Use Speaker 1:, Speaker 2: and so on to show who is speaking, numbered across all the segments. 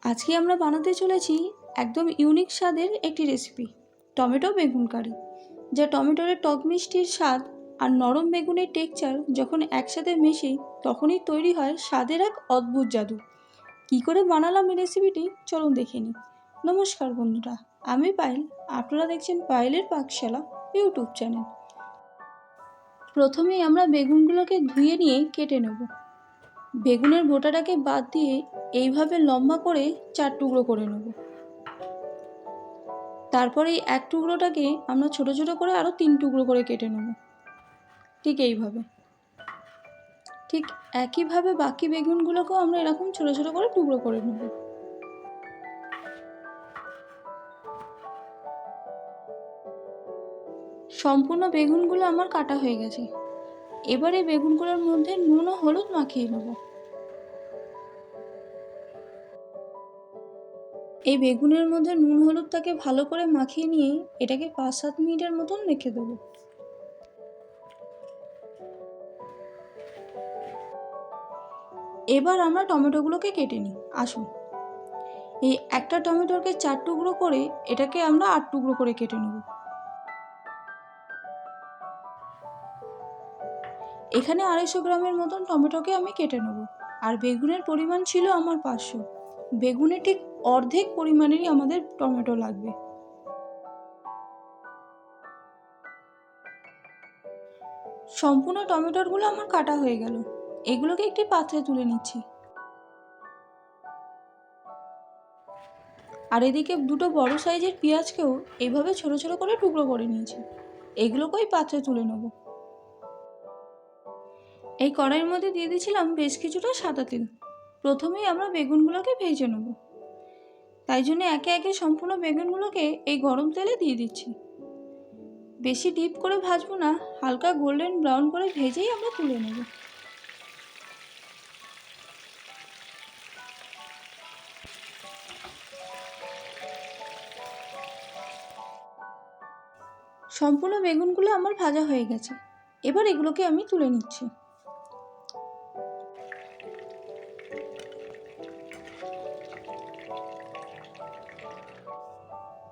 Speaker 1: আজকে আমরা বানাতে চলেছি একদম ইউনিক স্বাদের একটি রেসিপি, টমেটো বেগুন কারি। যা টমেটোর টক মিষ্টির স্বাদ আর নরম বেগুনের টেক্সচার যখন একসাথে মেশে তখনই তৈরি হয় স্বাদের এক অদ্ভুত জাদু। কী করে বানালাম এই রেসিপিটি চলুন দেখে নিই। নমস্কার বন্ধুরা, আমি পায়েল, আপনারা দেখছেন পায়েলের পাকশালা ইউটিউব চ্যানেল। প্রথমেই আমরা বেগুনগুলোকে ধুয়ে নিয়ে কেটে নেব। বেগুনের বোটাটাকে বাদ দিয়ে এইভাবে লম্বা করে 4 টুকরো করে নেব। তারপরে এই এক টুকরোটাকে আমরা ছোট ছোট করে আরও 3 টুকরো করে কেটে নেব। ঠিক এইভাবে, ঠিক একইভাবে বাকি বেগুনগুলোকেও আমরা এরকম ছোট ছোট করে টুকরো করে নেব। সম্পূর্ণ বেগুনগুলো আমার কাটা হয়ে গেছে। এবার এই বেগুনগুলোর মধ্যে নুন ও হলুদ মাখিয়ে নেব। এই বেগুনের মধ্যে নুন হলুদটাকে ভালো করে মাখিয়ে নিয়ে এটাকে 5-7 মিনিটের মতন রেখে দেবো। এবার আমরা টমেটোগুলোকে কেটে নিই। আসুন, এই একটা টমেটোকে 4 টুকরো করে এটাকে আমরা 8 টুকরো করে কেটে নেব। এখানে 250 গ্রামের মতন টমেটোকে আমি কেটে নেব। আর বেগুনের পরিমাণ ছিল আমার 500। বেগুনের ঠিক অর্ধেক পরিমাণেরই আমাদের টমেটো লাগবে। সম্পূর্ণ টমেটোগুলো আমার কাটা হয়ে গেল। এগুলোকে একটি পাত্রে তুলে নিচ্ছি। আর এদিকে দুটো বড় সাইজের পেঁয়াজকেও এইভাবে ছোট ছোট করে টুকরো করে নিয়েছি। এগুলোকেই পাত্রে তুলে নেব। এই কড়াইয়ের মধ্যে দিয়ে দিয়েছিলাম বেশ কিছুটা সাদা তেল। প্রথমেই আমরা বেগুনগুলোকে ভেজে নেব। তাই জন্য একে একে সম্পূর্ণ বেগুনগুলোকে এই গরম তেলে দিয়ে দিচ্ছি। বেশি ডিপ করে ভাজবো না, হালকা গোল্ডেন ব্রাউন করে ভেজেই আমরা তুলে নেব। সম্পূর্ণ বেগুনগুলো আমার ভাজা হয়ে গেছে। এবার এগুলোকে আমি তুলে নিচ্ছি।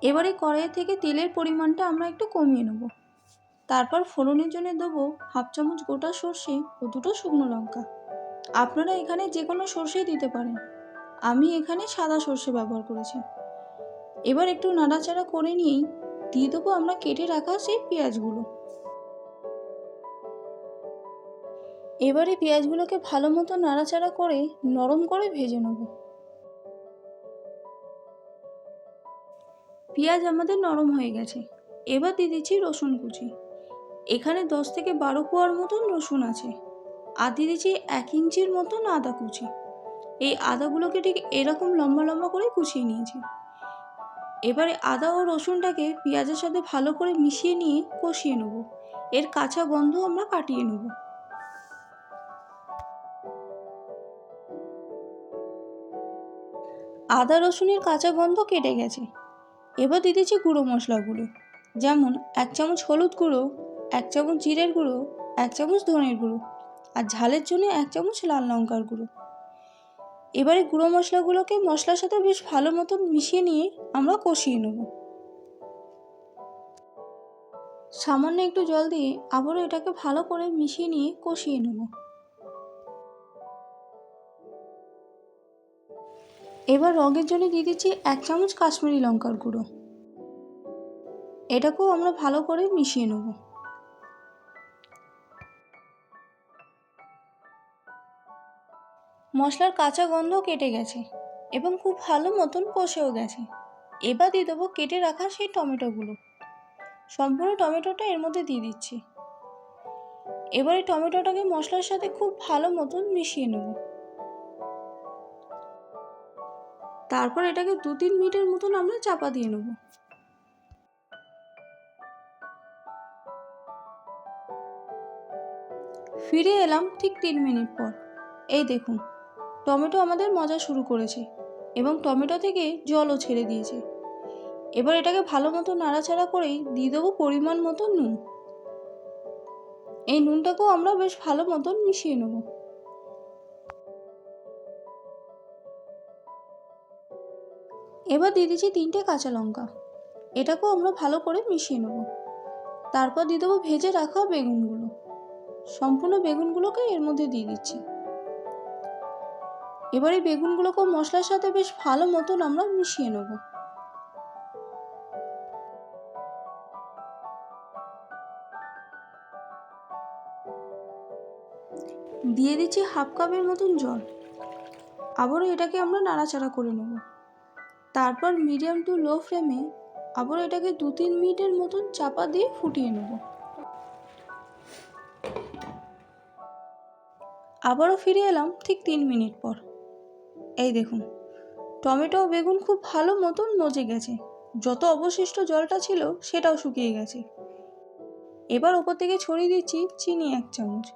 Speaker 1: এবারে কড়াই থেকে তেলের পরিমাণটা আমরা একটু কমিয়ে নেব। তারপর ফোড়নের জন্য দেবো 1/2 চামচ গোটা সর্ষে ও 2টো শুকনো লঙ্কা। আপনারা এখানে যে কোনো সর্ষেই দিতে পারেন, আমি এখানে সাদা সর্ষে ব্যবহার করেছি। এবার একটু নাড়াচাড়া করে নিয়েই দিয়ে দেবো আমরা কেটে রাখা সেই পেঁয়াজগুলো। এবারে পেঁয়াজগুলোকে ভালো মতো নাড়াচাড়া করে নরম করে ভেজে নেব। পেঁয়াজ আমাদের নরম হয়ে গেছে। এবার দিয়ে দিচ্ছি রসুন কুচি। এখানে 10 থেকে 12 কোয়ার মতন রসুন আছে। আর দিয়ে দিচ্ছি 1 ইঞ্চির মতন আদা কুচি। এই আদাগুলোকে ঠিক এরকম লম্বা লম্বা করে কুচিয়ে নিয়েছি। এবারে আদা ও রসুনটাকে পেঁয়াজের সাথে ভালো করে মিশিয়ে নিয়ে কষিয়ে নেব। এর কাঁচা গন্ধ আমরা কাটিয়ে নেব। আদা রসুনের কাঁচা গন্ধ কেটে গেছে। এবার দিয়ে দিচ্ছি গুঁড়ো মশলাগুলো, যেমন 1 চামচ হলুদ গুঁড়ো, 1 চামচ জিরের গুঁড়ো, 1 চামচ ধনের গুঁড়ো আর ঝালের জন্য 1 চামচ লাল লঙ্কার গুঁড়ো। এবারে গুঁড়ো মশলাগুলোকে মশলার সাথে বেশ ভালো মতন মিশিয়ে নিয়ে আমরা কষিয়ে নেব। সামান্য একটু জল দিয়ে আবারও এটাকে ভালো করে মিশিয়ে নিয়ে কষিয়ে নেব। এবার রঙের জন্য দিয়ে দিচ্ছি 1 চামচ কাশ্মীরি লঙ্কার গুঁড়ো। এটাকেও আমরা ভালো করে মিশিয়ে নেব। মশলার কাঁচা গন্ধ কেটে গেছে এবং খুব ভালো মতন কষেও গেছে। এবার দিয়ে দেবো কেটে রাখা সেই টমেটোগুলো। সম্পূর্ণ টমেটোটা এর মধ্যে দিয়ে দিচ্ছি। এবার এই টমেটোটাকে মশলার সাথে খুব ভালো মতন মিশিয়ে নেব। তারপর এটাকে 2-3 মিনিটের মতন আমরা চাপা দিয়ে নেব। ফিরে এলাম ঠিক 3 মিনিট পর। এই দেখুন, টমেটো আমাদের মজা শুরু করেছে এবং টমেটো থেকে জলও ছেড়ে দিয়েছে। এবার এটাকে ভালো মতো নাড়াচাড়া করেই দিয়ে দেবো পরিমাণ মতো নুন। এই নুনটাকেও আমরা বেশ ভালো মতন মিশিয়ে নেব। এবার দিয়ে দিচ্ছি 3টে কাঁচা লঙ্কা। এটাকেও আমরা ভালো করে মিশিয়ে নেব। তারপর দিয়ে দেবো ভেজে রাখা বেগুনগুলো। সম্পূর্ণ বেগুনগুলোকে এর মধ্যে দিয়ে দিচ্ছি। এবার এই বেগুনগুলোকেও মশলার সাথে বেশ ভালো মতন আমরা মিশিয়ে নেব। দিয়ে দিচ্ছি হাফ কাপের মতন জল। আবারও এটাকে আমরা নাড়াচাড়া করে নেব। তারপর মিডিয়াম টু লো ফ্লেমে আবারও এটাকে 2-3 মিনিটের মতন চাপা দিয়ে ফুটিয়ে নেব। আবারও ফিরে এলাম ঠিক 3 মিনিট পর। এই দেখুন, টমেটো ও বেগুন খুব ভালো মতন মজে গেছে। যত অবশিষ্ট জলটা ছিল সেটাও শুকিয়ে গেছে। এবার ওপর থেকে ছড়িয়ে দিচ্ছি চিনি 1 চামচ,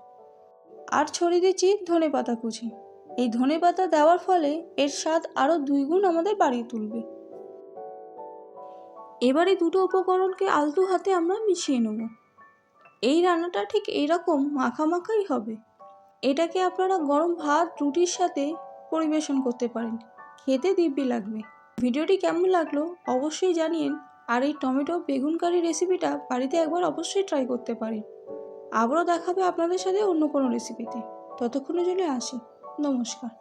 Speaker 1: আর ছড়িয়ে দিচ্ছি ধনেপাতা কুচি। এই ধনেপাতা দেওয়ার ফলে এর স্বাদ আরও 2 গুণ আমাদের বাড়িয়ে তুলবে। এবার এই দুটো উপকরণকে আলতু হাতে আমরা মিশিয়ে নেব। এই রান্নাটা ঠিক এইরকম মাখামাখাই হবে। এটাকে আপনারা গরম ভাত রুটির সাথে পরিবেশন করতে পারেন, খেতে দিব্যি লাগবে। ভিডিওটি কেমন লাগলো অবশ্যই জানিয়েন, আর এই টমেটো বেগুন কারি রেসিপিটা বাড়িতে একবার অবশ্যই ট্রাই করতে পারেন। আবারও দেখাবে আপনাদের সাথে অন্য কোনো রেসিপিতে। ততক্ষণের জন্য আসি, নমস্কার।